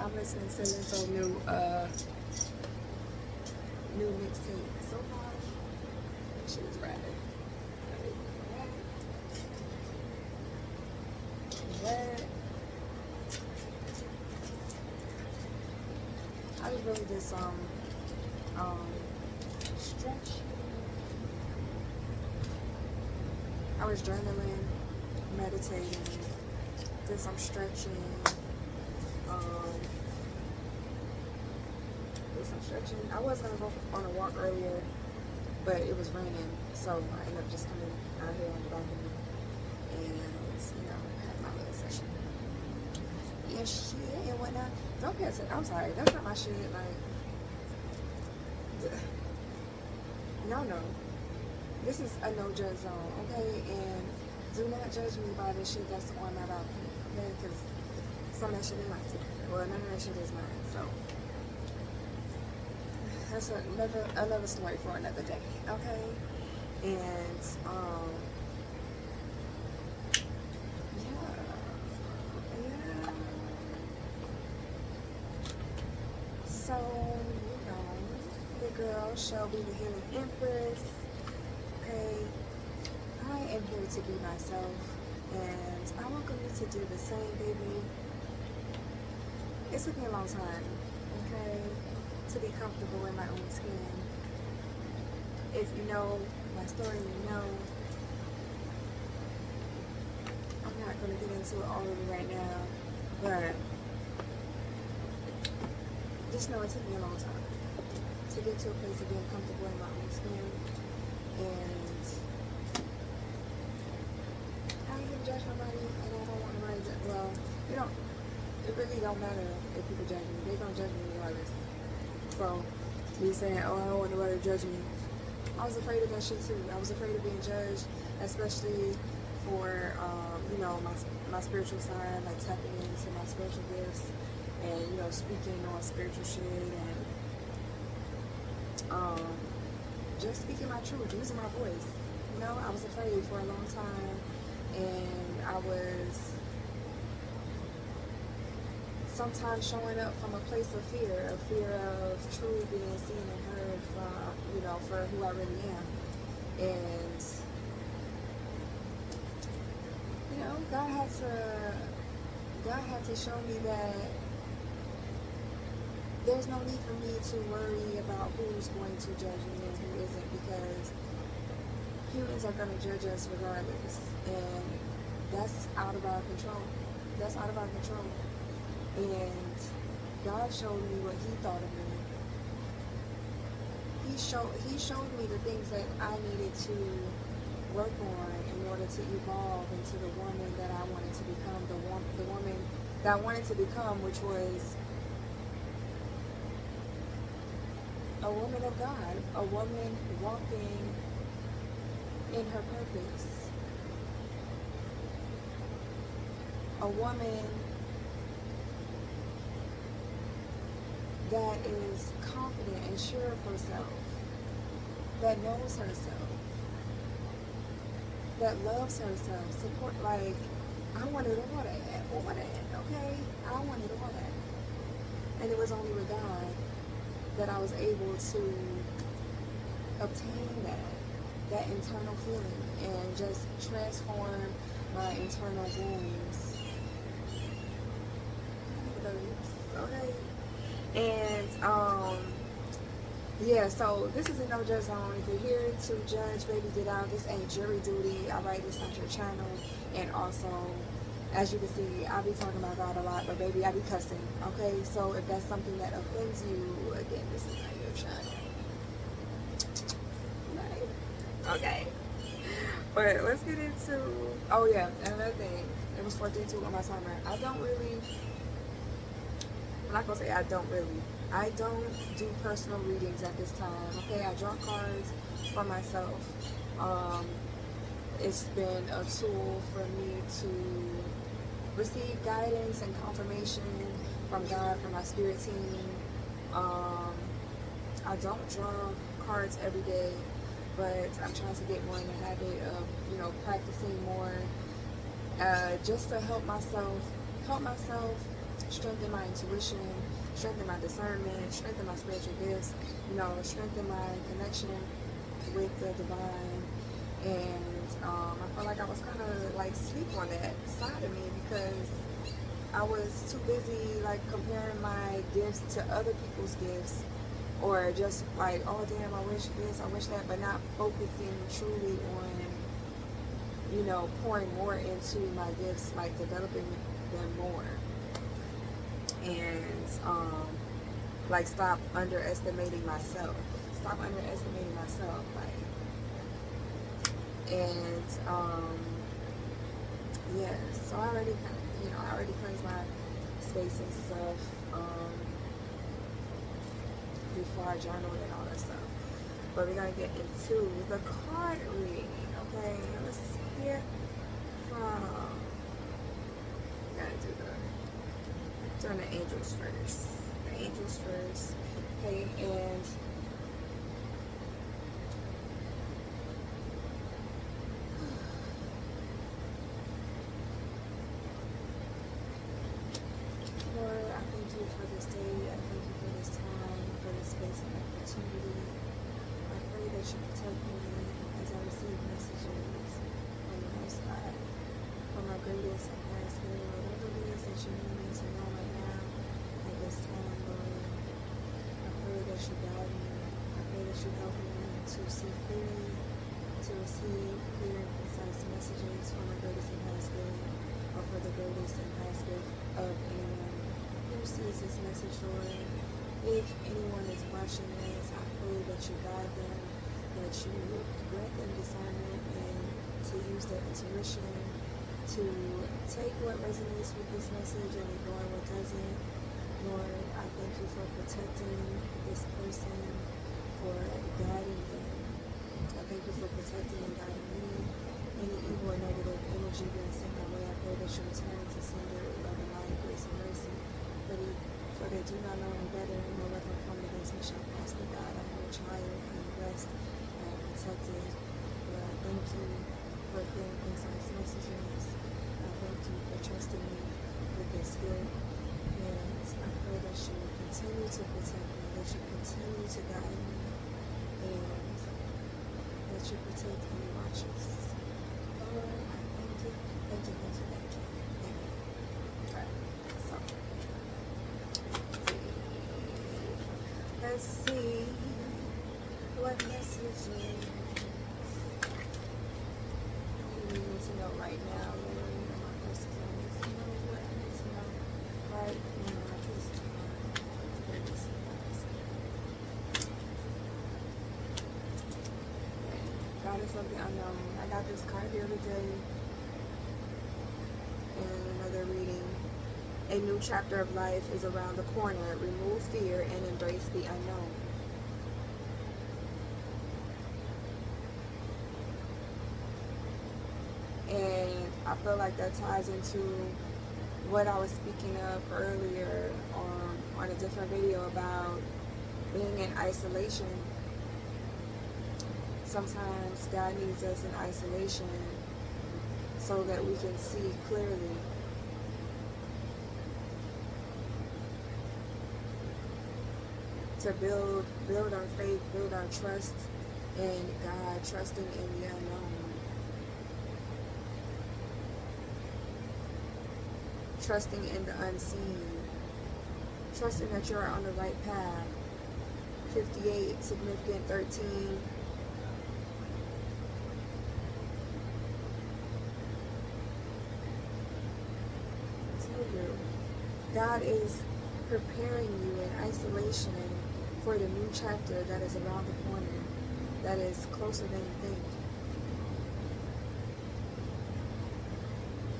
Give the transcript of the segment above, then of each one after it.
I'm listening to this old new mixtape so far. That shit is rapping. What? I was really just stretching. I was journaling, meditating, did some stretching. Did some stretching. I was gonna go on a walk earlier, but it was raining, so I ended up just coming out here on the balcony and had my little session. Yeah, shit and whatnot. Don't pay attention. I'm sorry, that's not my shit. Like, y'all know, this is a no judge zone, okay? And do not judge me by the shit that's on my balcony, okay? Because some of that shit is mine. Well, none of that shit is mine. So that's another story for another day, okay? And yeah. So the girl Shelby, the Healing Empress. Okay, I am here to be myself, and I welcome you to do the same, baby. It took me a long time, okay, to be comfortable in my own skin. If you know my story, you know. I'm not going to get into it all of it right now, but just know it took me a long time to get to a place of being comfortable in my own skin. And I don't even judge nobody, and I don't want nobody to, well, it really don't matter if people judge me. They don't judge me regardless. So, me saying, oh, I don't want nobody to judge me, I was afraid of that shit too. I was afraid of being judged, especially for, my spiritual side, like tapping into my spiritual gifts and, speaking on spiritual shit and, just speaking my truth, using my voice. I was afraid for a long time, and I was sometimes showing up from a place of fear of truly being seen and heard from, for who I really am. And, God had to show me that there's no need for me to worry about who's going to judge me and who isn't, because humans are going to judge us regardless, and that's out of our control. That's out of our control. And God showed me what He thought of me. He showed me the things that I needed to work on in order to evolve into the woman that I wanted to become, the woman that I wanted to become, which was a woman of God, a woman walking in her purpose, a woman that is confident and sure of herself, that knows herself, that loves herself, support, like, I wanted all that, okay? I wanted all that. And it was only with God that I was able to obtain that internal feeling and just transform my internal wounds. Okay? And, yeah, so this is a no judge zone. If you're here to judge, baby, get out. This ain't jury duty. Alright, this not your channel. And also, as you can see, I be talking about God a lot, but baby, I be cussing. Okay, so if that's something that offends you, again, this is not your channel. Right? Okay. But let's get into, oh yeah, another thing. It was 4:32 on my timer. I'm not gonna say I don't do personal readings at this time. Okay, I draw cards for myself. It's been a tool for me to receive guidance and confirmation from God, from my spirit team. I don't draw cards every day, but I'm trying to get more in the habit of, practicing more, just to help myself strengthen my intuition, strengthen my discernment, strengthen my spiritual gifts, you know, strengthen my connection with the divine. And I felt like I was kind of like sleep on that side of me because I was too busy like comparing my gifts to other people's gifts, or just like, oh damn, I wish this, I wish that, but not focusing truly on, you know, pouring more into my gifts, like developing them more. And like stop underestimating myself. Stop underestimating myself. Like, and yeah, so I already kind of, you know, I already cleansed my space and stuff before I journaled and all that stuff. But we're gonna get into the card reading. Okay, let's hear from. We gotta doing the angels first. The angels first. Okay, and Lord, I thank you for this day. I thank you for this time, for this space and opportunity. I pray that you protect me as I receive messages from the Most High, from my greatest and highest good, whatever it is that you need me to know right now at this time, Lord. I pray that you guide me. I pray that you help me to see clearly, to receive clear and concise messages from my greatest and highest good, or for the greatest and highest good of anyone who sees this message, Lord. If anyone is watching this, I pray that you guide them, that you grant them discernment and to use their intuition to take what resonates with this message and ignore what doesn't. Lord, I thank you for protecting this person, for guiding them. I thank you for protecting and guiding me. Any evil or negative energy being sent my way, I pray that you return it to sender with love and light, grace and mercy. For they do not know any better, no weapon formed against me shall prosper. God, I am your child, I am blessed, I am protected. Lord, I thank you for clear and concise messages. I thank you for trusting me with this gift. And I pray that you continue to protect me, that you continue to guide me, and that you protect any watchers. Lord, I thank you, thank you, thank you, thank you. Amen. Alright, so let's see what messages you need to know right now, Lord. My first is always to know what I need to know right now at this time. God is something unknown. I got this card the other day in another reading. A new chapter of life is around the corner. Remove fear and embrace the unknown. And I feel like that ties into what I was speaking of earlier on a different video about being in isolation. Sometimes God needs us in isolation so that we can see clearly. To build our faith, build our trust in God, trusting in the unknown. Trusting in the unseen. Trusting that you're on the right path. 58, significant 13. God is preparing you in isolation for the new chapter that is around the corner, that is closer than you think.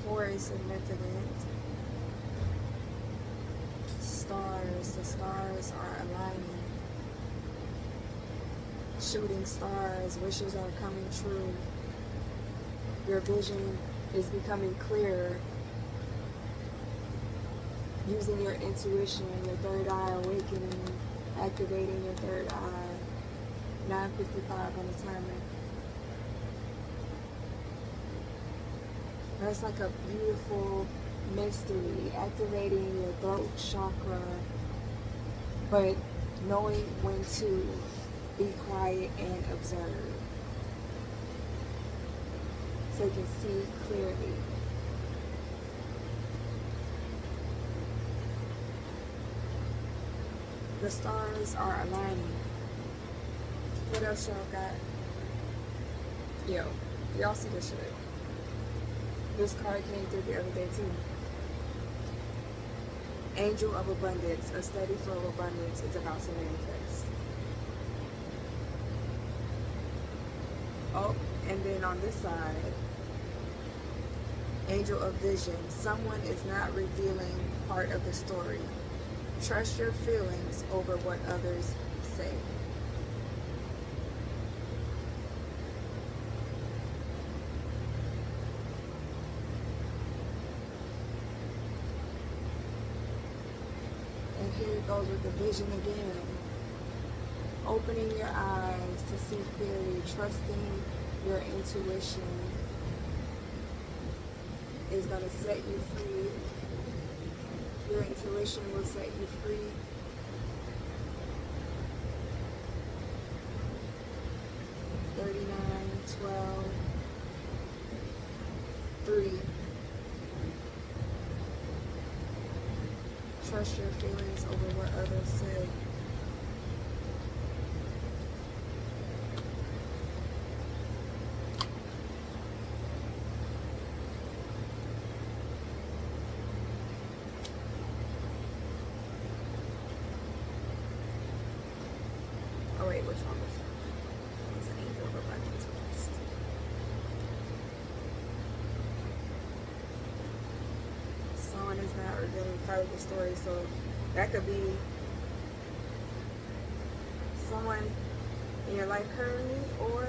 4 is significant. Stars, the stars are aligning. Shooting stars, wishes are coming true. Your vision is becoming clearer. Using your intuition, your third eye awakening, activating your third eye. 9:55 on the timer. That's like a beautiful mystery, activating your throat chakra, but knowing when to be quiet and observe so you can see clearly. The stars are aligning. What else y'all got? Yo, y'all see this shit? This card came through the other day too. Angel of Abundance, a steady flow of abundance is about to manifest. Oh, and then on this side, Angel of Vision, someone is not revealing part of the story. Trust your feelings over what others say. And here it goes with the vision again. Opening your eyes to see clearly, trusting your intuition is going to set you free. Your intuition will set you free. Trust your feelings over what others say. Oh wait, which one was that? It's an angel of abundance first. Someone is not revealing part of the story, so that could be someone in your life currently, or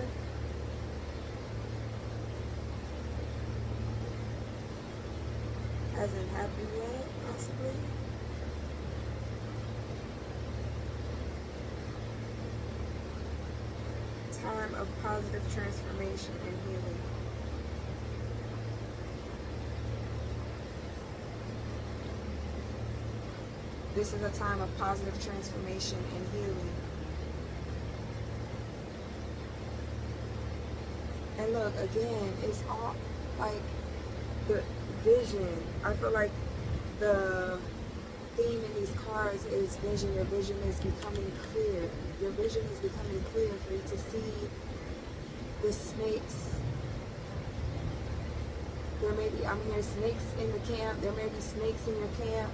hasn't happened yet, possibly. Time of positive transformation and healing. This is a time of positive transformation and healing. And look, again, it's all like the vision. I feel like the theme in these cards is vision. Your vision is becoming clear. Your vision is becoming clear for you to see the snakes. There may be, I'm hearing snakes in the camp. There may be snakes in your camp.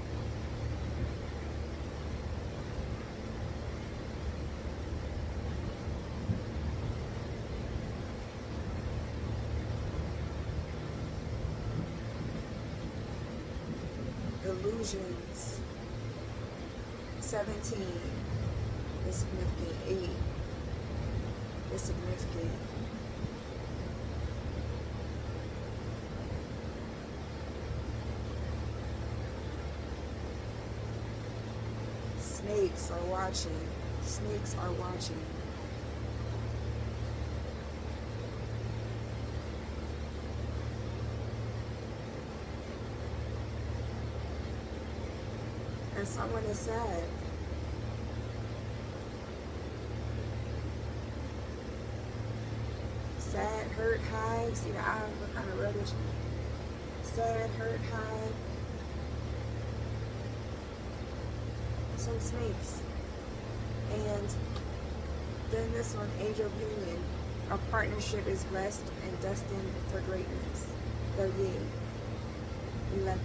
Illusions. 17 is significant. 8 is significant. Snakes are watching. Snakes are watching. And someone is sad. Sad, hurt, high. See the eyes look kind of reddish. Sad, hurt, high. Some snakes. And then this one, Age of Union. Our partnership is blessed and destined for greatness. 38. 11.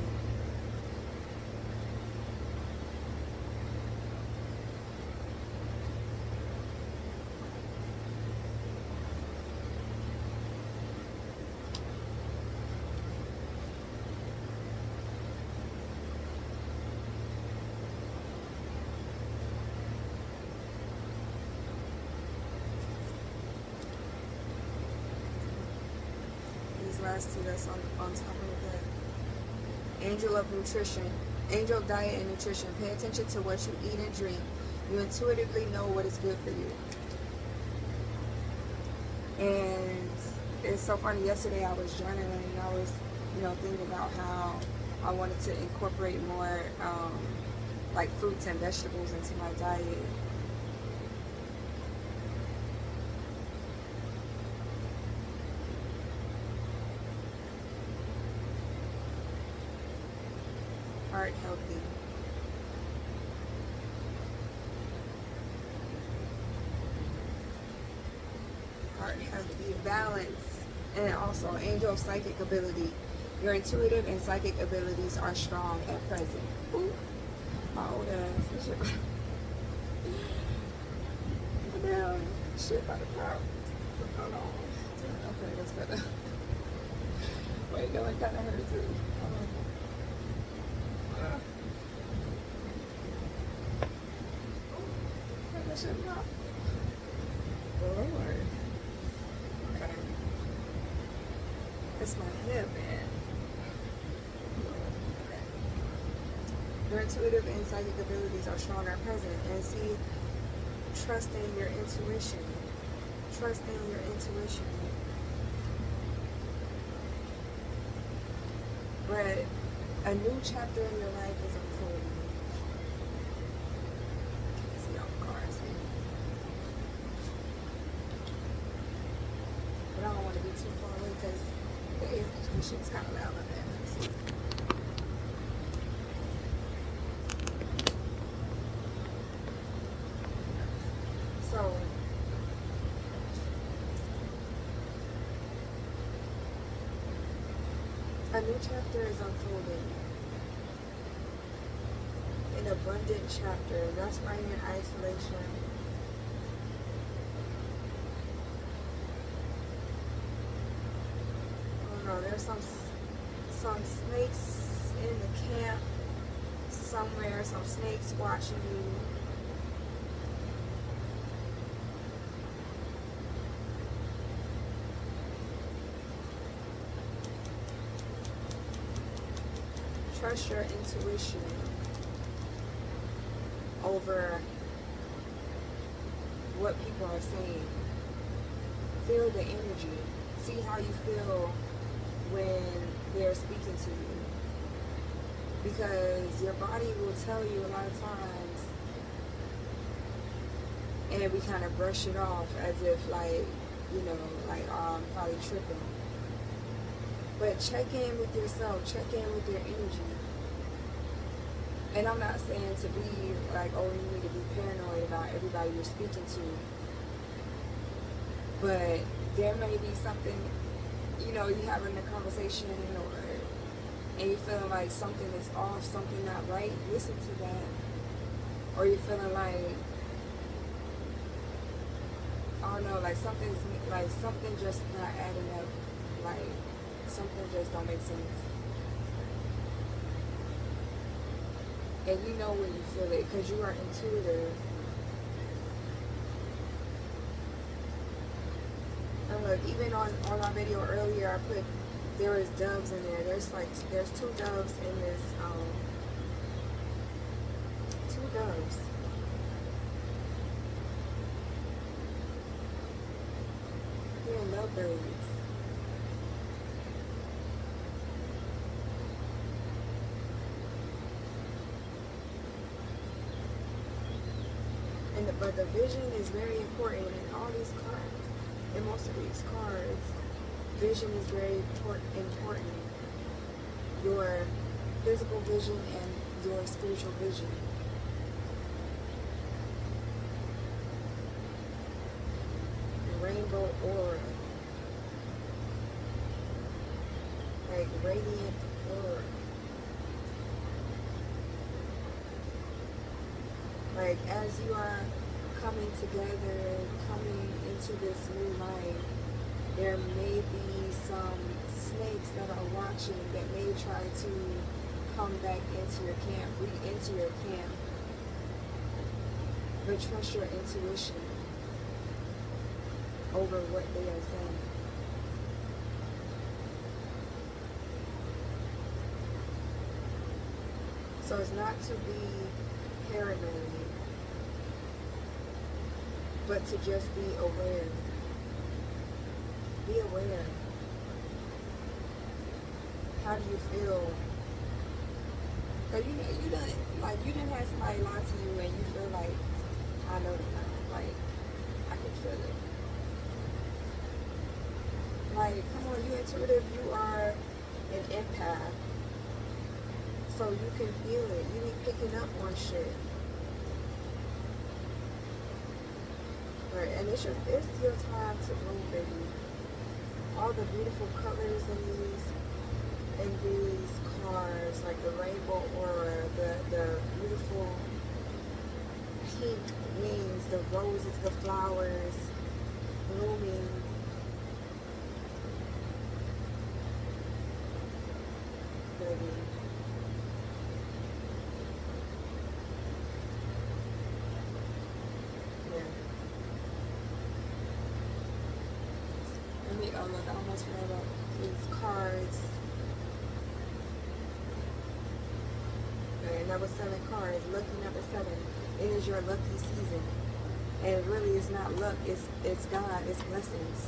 Last two that's on top of that. Angel of Nutrition. Angel of Diet and Nutrition. Pay attention to what you eat and drink. You intuitively know what is good for you. And it's so funny. Yesterday I was journaling and I was, thinking about how I wanted to incorporate more like fruits and vegetables into my diet. Heart healthy. Heart healthy. Balance. And also angel psychic ability. Your intuitive and psychic abilities are strong and present. Ooh, my old ass. Damn, shit by the power. Hold on. Okay, that's better. Wait, no, it kind of hurt too. That shit not. Lord. Okay. It's my hip, man. Your intuitive and psychic abilities are strong and present. And see, trust in your intuition. Trust in your intuition. But a new chapter in your life is unfolding. Can't see all the cars here. But I don't want to be too far away because the air conditioning is kind of loud up there. So, a new chapter is unfolding. An abundant chapter. That's why you're in isolation. Oh no, there's some snakes in the camp somewhere. Some snakes watching you. Trust your intuition over what people are saying. Feel the energy. See how you feel when they're speaking to you. Because your body will tell you a lot of times, and we kind of brush it off as if like, you know, like, oh, I'm probably tripping. But check in with yourself. Check in with your energy. And I'm not saying to be like, oh, you need to be paranoid about everybody you're speaking to. But there may be something, you know, you having a conversation and you're feeling like something is off, something not right. Listen to that. Or you're feeling like, I don't know, like something just not adding up. Like, something just don't make sense. And you know when you feel it because you are intuitive. And look, even on my video earlier, I put there is doves in there. There's 2 doves in this. 2 doves. They're lovebirds. But the vision is very important in all these cards. In most of these cards, vision is very important. Your physical vision and your spiritual vision. The rainbow aura. Like radiant aura. Like as you are coming together, coming into this new life, there may be some snakes that are watching that may try to come back into your camp, re-enter your camp. But trust your intuition over what they are saying. So it's not to be paranoid, but to just be aware. Be aware. How do you feel Cause you done had somebody lie to you and you feel like, I know them now. Like, I can feel it. Like, come on, you intuitive, you are an empath. So you can feel it. You be picking up on shit. Right, and it's your time to bloom, baby. All the beautiful colors in these cards, like the rainbow aura, the beautiful pink wings, the roses, the flowers blooming. Baby. Oh look, I almost forgot about these cards. And number 7 cards, lucky number 7. It is your lucky season. And really it's not luck, it's God, it's blessings.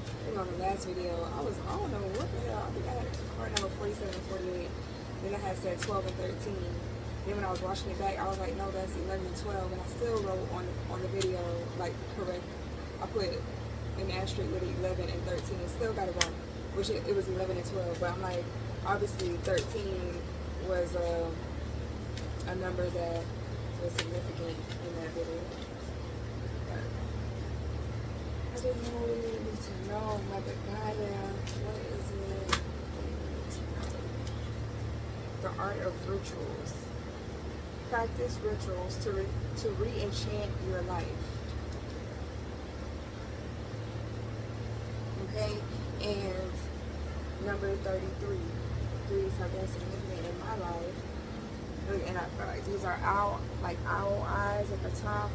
I think on the last video, I don't know what the hell, I think I had card number 47 and 48. Then I had said 12 and 13. Then when I was watching it back, I was like, no, that's 11 and 12. And I still wrote on the video, like, correct. I put an asterisk with 11 and 13 and still got it wrong. Which it was 11 and 12. But I'm like, obviously 13 was a number that was significant in that video. But I didn't know what we needed to know. Mother Gaia, what is it? The art of rituals. Practice rituals to re-enchant your life. Okay? And number 33. 3s have been significant in my life. And I feel like these are owl eyes at the top.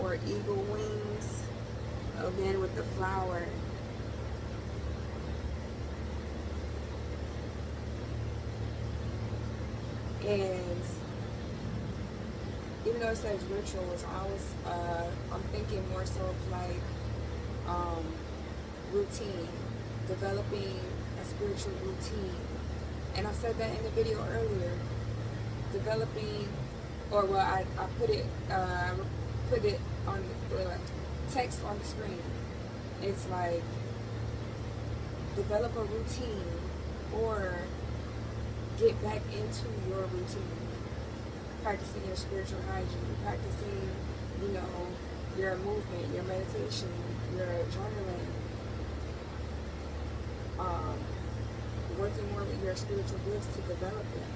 Or eagle wings. Again with the flower. And even though it says rituals, I'm thinking more so of like routine, developing a spiritual routine. And I said that in the video earlier. Developing, or well, I put it on the text on the screen. It's like develop a routine or get back into your routine, practicing your spiritual hygiene, practicing, your movement, your meditation, your journaling, working more with your spiritual gifts to develop them.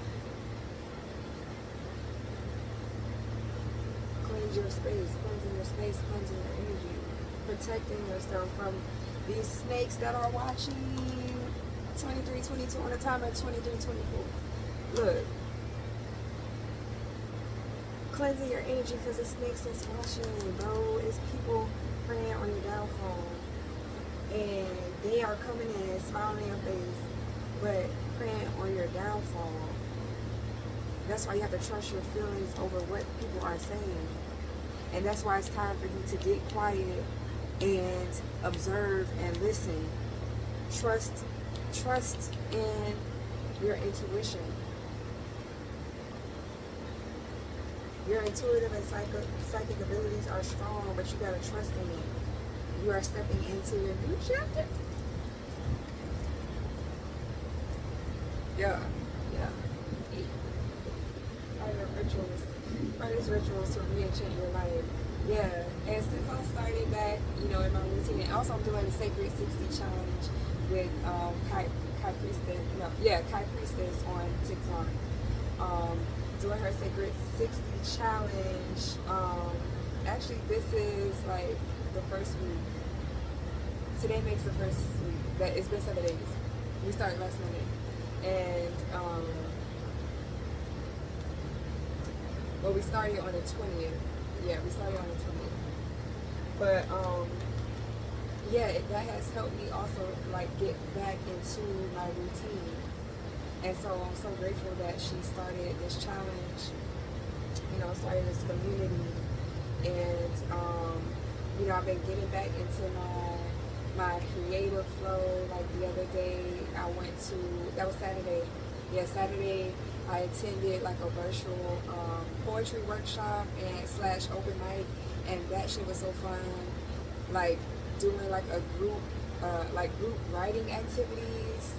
Cleanse your space, cleansing your space, cleansing your energy, protecting yourself from these snakes that are watching. 23, 22 on the timer, 23, 24. Look. Cleansing your energy because the snakes that's watching, bro. It's people praying on your downfall. And they are coming in, smiling in your face, but praying on your downfall. That's why you have to trust your feelings over what people are saying. And that's why it's time for you to get quiet and observe and listen. Trust in your intuition. Your intuitive and psychic abilities are strong, but you gotta trust in it. You are stepping into your new chapter. Yeah. Practice rituals to re-enchant your life. Yeah. And since I started back, in my routine, and also I'm doing the Sacred 60 Challenge with Kai Priestess on TikTok. Doing her Sacred 60 Challenge. Actually, this is like the first week. Today makes the first week. It's been 7 days. We started last Monday. And we started on the 20th. Yeah, we started on the 20th. But that has helped me also get back into my routine. And so I'm so grateful that she started this challenge, started this community. And You know, I've been getting back into my creative flow. Like the other day, I went to, that was Saturday. Yeah, Saturday I attended like a virtual poetry workshop and / open mic, and that shit was so fun. Like doing like a group writing activities.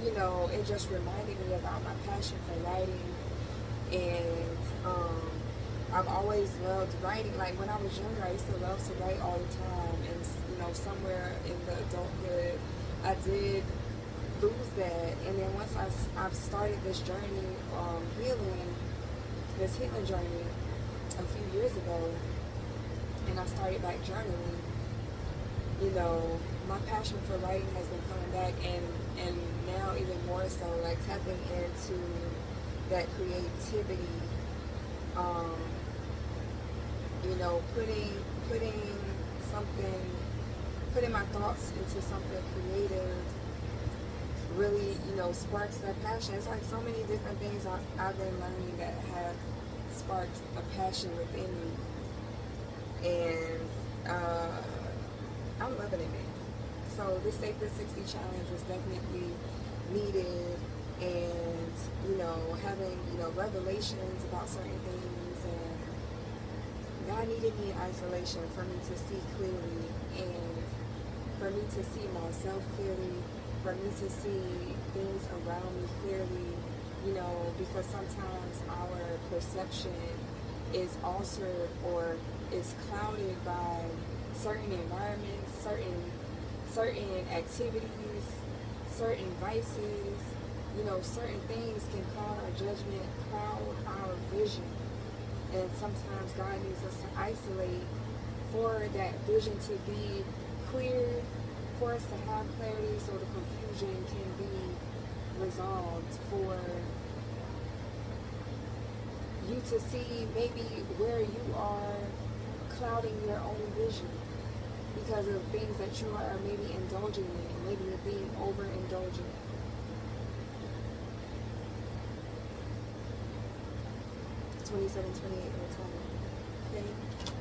You know, it just reminded me about my passion for writing, and I've always loved writing. Like when I was younger, I used to love to write all the time, and you know, somewhere in the adulthood, I did lose that. And then once I've started this journey, this healing journey a few years ago, and I started back journaling, you know, my passion for writing has been coming back, and now even more so, like tapping into that creativity, you know, putting my thoughts into something creative really, you know, sparks that passion. It's like so many different things I've been learning that have sparked a passion within me, and I'm loving it, man. So this Sacred 60 challenge was definitely needed, and you know, having, you know, revelations about certain things, and God needed me in isolation for me to see clearly, and for me to see myself clearly, for me to see things around me clearly, you know, because sometimes our perception is altered or is clouded by certain environments, certain activities, certain vices, you know, certain things can cloud our judgment, cloud our vision. And sometimes God needs us to isolate for that vision to be clear, for us to have clarity so the confusion can be resolved, for you to see maybe where you are clouding your own vision because of things that you are maybe indulging in. Maybe you're being overindulgent. It's 27, 28 retirement. Okay?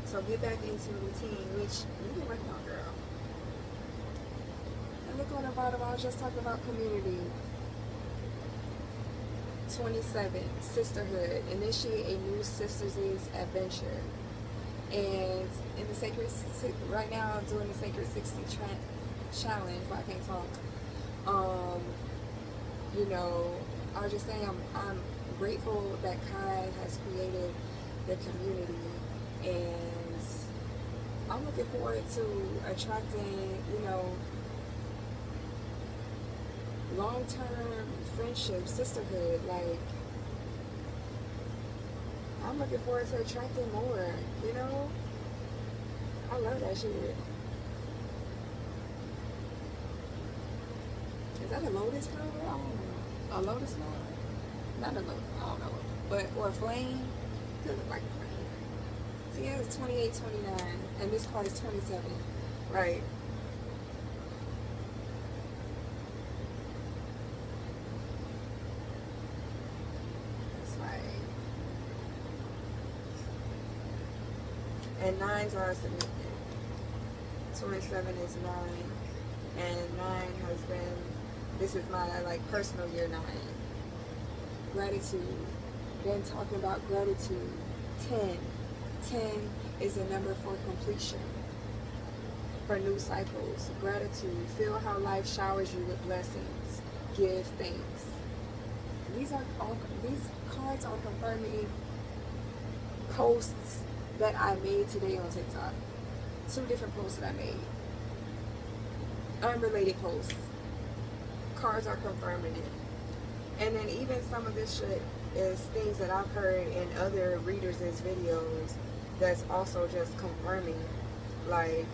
So get back into routine, which you can work on, girl. And look on the bottom, I was just talking about community. 27, sisterhood. Initiate a new sisters' adventure. And in the sacred, right now I'm doing the Sacred 60 challenge, but I can't talk. You know, I was just saying I'm grateful that Kai has created the community, and I'm looking forward to attracting, you know, long-term friendship, sisterhood. Like, I'm looking forward to attracting more, you know? I love that shit. Is that a lotus flower? I don't know. A lotus flower? Not a lotus, I don't know. But, or a flame? It look like a flame. See, yeah, it's 28, 29, and this card is 27, right? And 9s are significant. 27 is 9, and 9 has been, this is my like personal year 9. Gratitude. Been talking about gratitude. 10. 10 is a number for completion, for new cycles. Gratitude. Feel how life showers you with blessings. Give thanks. These cards are confirming posts that I made today on TikTok. 2 different posts that I made. Unrelated posts. Cards are confirming it. And then even some of this shit is things that I've heard in other readers' videos that's also just confirming, like,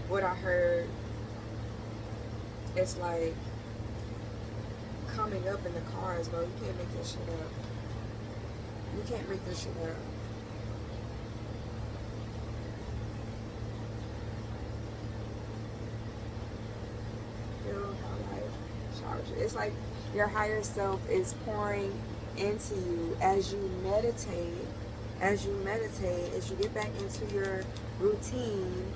what I heard. It's like coming up in the cards, bro. You can't make this shit up. You can't make this shit up. It's like your higher self is pouring into you as you meditate, as you meditate, as you get back into your routine,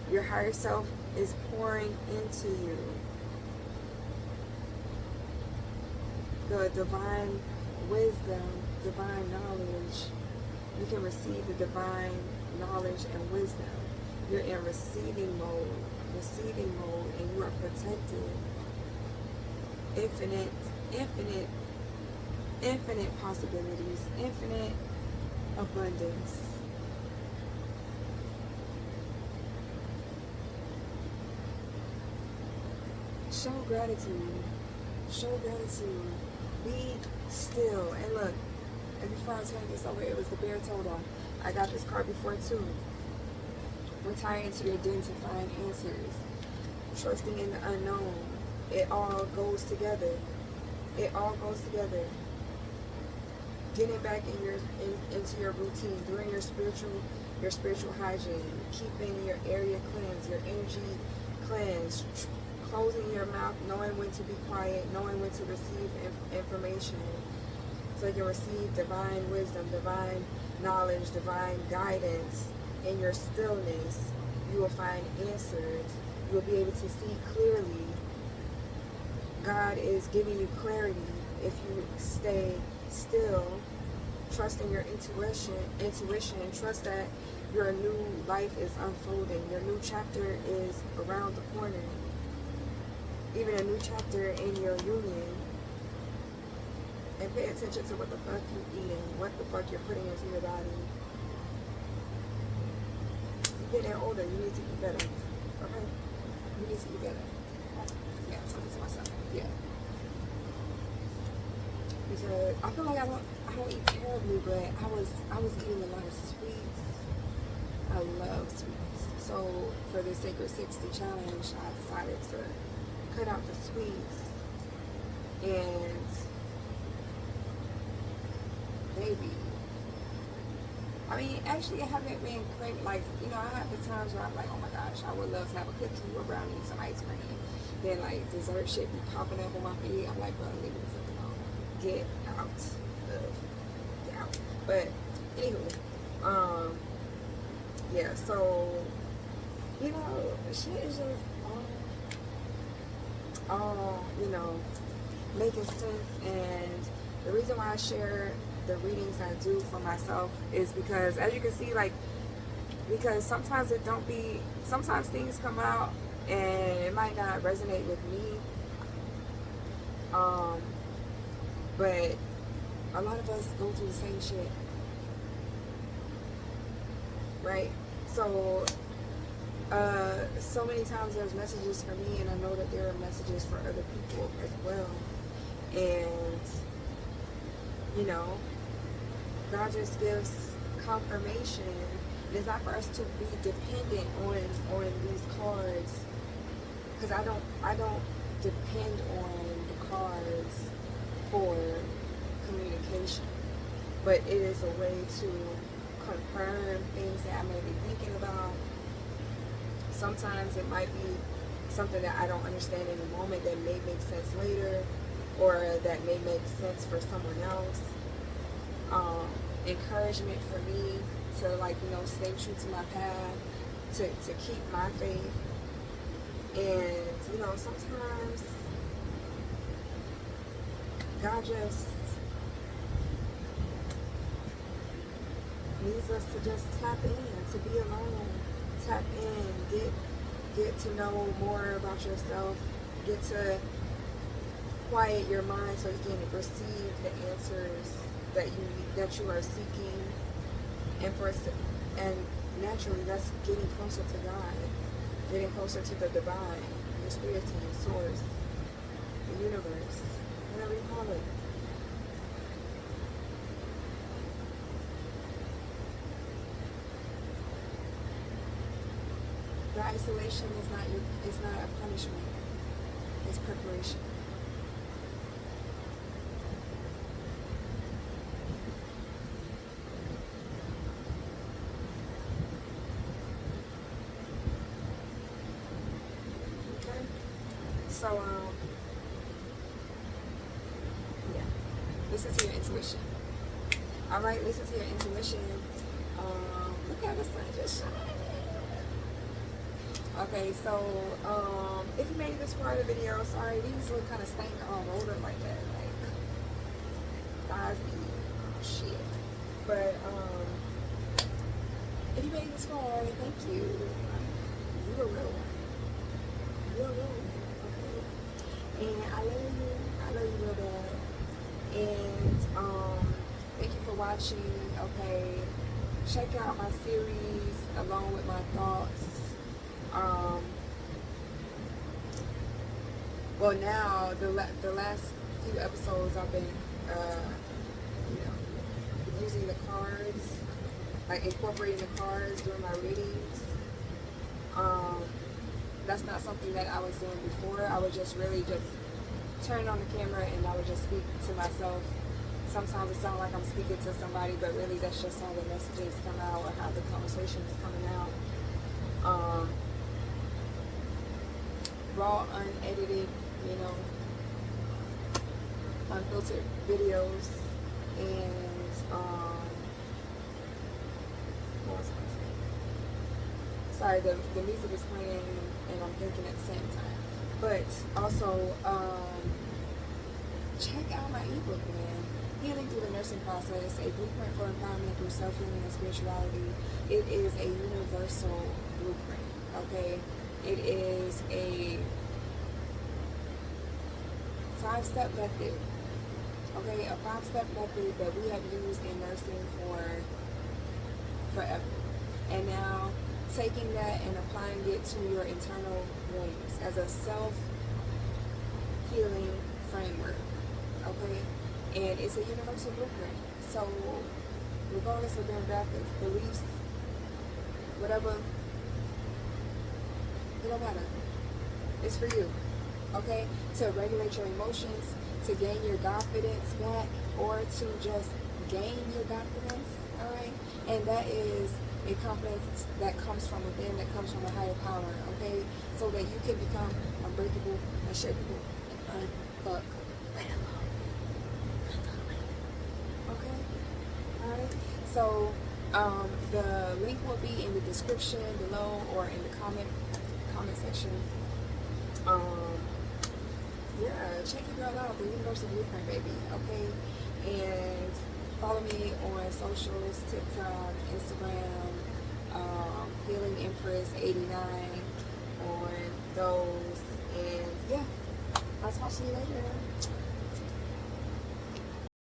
your higher self is pouring into you the divine wisdom, divine knowledge. You can receive the divine knowledge and wisdom. You're in receiving mode, and you are protected. Infinite possibilities, infinite abundance. Show gratitude. Show gratitude. Be still. And look, and before I turn this over, it was the bear told on. I got this card before too. Retire into your den to find answers. Trusting in the unknown. It all goes together. It all goes together. Getting back into your routine, doing your spiritual hygiene, keeping your area cleansed, your energy cleansed, closing your mouth, knowing when to be quiet, knowing when to receive information, so you can receive divine wisdom, divine knowledge, divine guidance. In your stillness, you will find answers. You will be able to see clearly. God is giving you clarity if you stay still, trust in your intuition, and trust that your new life is unfolding. Your new chapter is around the corner. Even a new chapter in your union. And pay attention to what the fuck you're eating, what the fuck you're putting into your body. You're getting older, you need to be better. Okay? You need to be better. Yeah, I'm talking to myself. Yeah. Because I feel like I don't eat terribly, but I was eating a lot of sweets. I love sweets. So for the Sacred 60 challenge, I decided to cut out the sweets. And baby, I mean, actually I haven't been craving, like, you know, I have the times where I'm like, oh my gosh, I would love to have a cookie or brownie, some ice cream. Then like dessert shit be popping up on my feet. I'm like, bro, leave me the fuck alone. Get out. But anywho, yeah, so, you know, shit is just all, you know, making sense. And the reason why I share the readings I do for myself is because, as you can see, like, because sometimes sometimes things come out and it might not resonate with me, but a lot of us go through the same shit, right? So so many times there's messages for me, and I know that there are messages for other people as well. And you know, God just gives confirmation. It's not for us to be dependent on these cards, because I don't depend on the cards for communication, but it is a way to confirm things that I may be thinking about. Sometimes it might be something that I don't understand in the moment that may make sense later, or that may make sense for someone else. Encouragement for me to, like, you know, stay true to my path, to keep my faith. And, you know, sometimes God just needs us to just tap in, to be alone, tap in, get to know more about yourself, get to quiet your mind so you can receive the answers that you are seeking, and naturally that's getting closer to God, getting closer to the divine, your spirit team, source, the universe, whatever you call it. The isolation is not a punishment. It's preparation. Okay. So yeah. Listen to your intuition. All right, listen to your intuition. Look how the sun just shining. Okay, so if you made it this far in the video, sorry, these look kind of stained all over like that, like guys, shit. But if you made it this far, thank you. You a real one. You're a real one. Okay. And I love you. I love you real bad. And thank you for watching. Okay. Check out my series along with my thoughts. Well, now the last few episodes I've been using the cards, like incorporating the cards during my readings. That's not something that I was doing before. I would just really just turn on the camera and I would just speak to myself. Sometimes it sounds like I'm speaking to somebody, but really that's just how the messages come out or how the conversation is coming out. Raw, unedited, unfiltered videos, and what was I gonna say? Sorry, the music is playing and I'm thinking at the same time. But also, check out my ebook, man. Healing Through the Nursing Process, a blueprint for empowerment through self-healing and spirituality. It is a universal blueprint, okay? It is a 5-step method, okay? A 5-step method that we have used in nursing for forever. And now taking that and applying it to your internal wounds as a self-healing framework, okay? And it's a universal blueprint. So regardless of demographics, beliefs, whatever, it don't matter. It's for you, okay? To regulate your emotions, to gain your confidence back, or to just gain your confidence, all right? And that is a confidence that comes from within, that comes from a higher power, okay? So that you can become unbreakable, unshakable, and unfuckable. Okay? Alright? So, the link will be in the description below or in the comment section. Yeah, check your girl out, the Universal Blueprint, baby, okay? And follow me on socials, TikTok, Instagram, Healing Empress 89 on those. And yeah, I'll talk to you later.